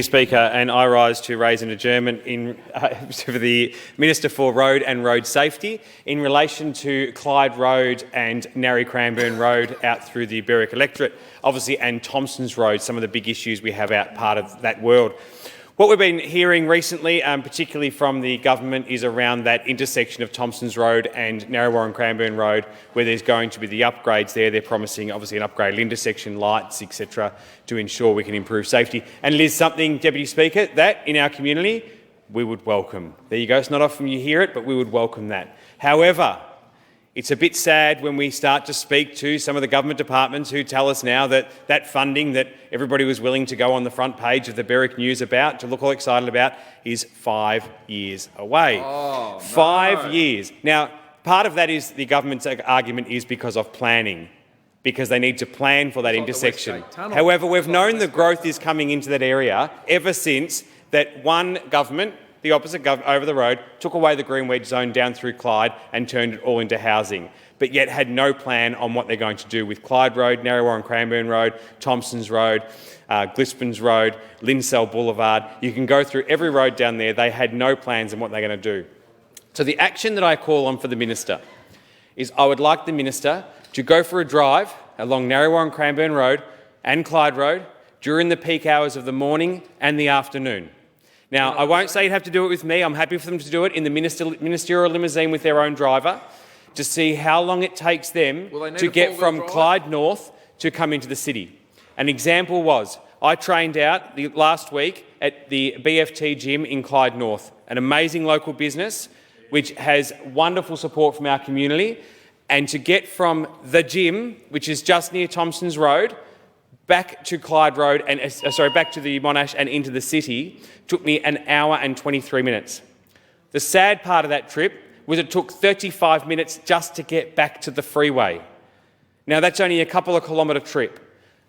Speaker, and I rise to raise an adjournment for the Minister for Road and Road Safety in relation to Clyde Road and Narre Cranbourne Road out through the Berwick electorate, obviously, and Thompson's Road, some of the big issues we have out part of that world. What we've been hearing recently, particularly from the government, is around that intersection of Thompson's Road and Narre Cranbourne Road, where there's going to be the upgrades there. They're promising, obviously, an upgraded intersection, lights, etc., to ensure we can improve safety. And it is something, Deputy Speaker, that in our community we would welcome. There you go. It's not often you hear it, but we would welcome that. However, it's a bit sad when we start to speak to some of the government departments who tell us now that that funding that everybody was willing to go on the front page of the Berwick News about, to look all excited about, is 5 years away. Oh, no. 5 years. Now, part of that is the government's argument is because of planning, because they need to plan for that intersection. However, we've known the growth is coming into that area ever since that one government, the opposite government over the road, took away the green wedge zone down through Clyde and turned it all into housing, but yet had no plan on what they're going to do with Clyde Road, Narre Cranbourne Road, Thompson's Road, Glispens Road, Linsell Boulevard. You can go through every road down there. They had no plans on what they're going to do. So the action that I call on for the minister is I would like the minister to go for a drive along Narre Cranbourne Road and Clyde Road during the peak hours of the morning and the afternoon. Now, I won't say you'd have to do it with me. I'm happy for them to do it in the ministerial limousine with their own driver to see how long it takes them to get from Clyde North to come into the city. An example was, I trained out last week at the BFT gym in Clyde North, an amazing local business which has wonderful support from our community, and to get from the gym, which is just near Thompson's Road, back to Clyde Road and back to the Monash and into the city took me an hour and 23 minutes. The sad part of that trip was it took 35 minutes just to get back to the freeway. Now that's only a couple of kilometre trip.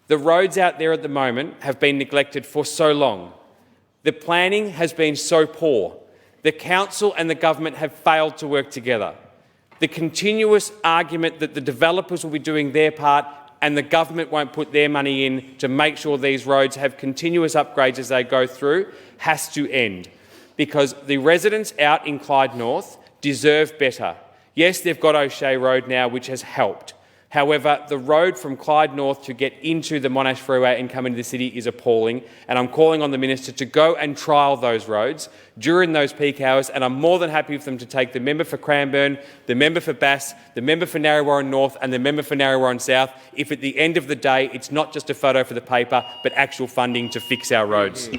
The roads out there at the moment have been neglected for so long. The planning has been so poor. The council and the government have failed to work together. The continuous argument that the developers will be doing their part and the government won't put their money in to make sure these roads have continuous upgrades as they go through has to end, because the residents out in Clyde North deserve better. Yes, they've got O'Shea Road now, which has helped. However, the road from Clyde North to get into the Monash Freeway and come into the city is appalling, and I'm calling on the minister to go and trial those roads during those peak hours, and I'm more than happy for them to take the member for Cranbourne, the member for Bass, the member for Narre North and the member for Narre South, if at the end of the day it's not just a photo for the paper but actual funding to fix our roads.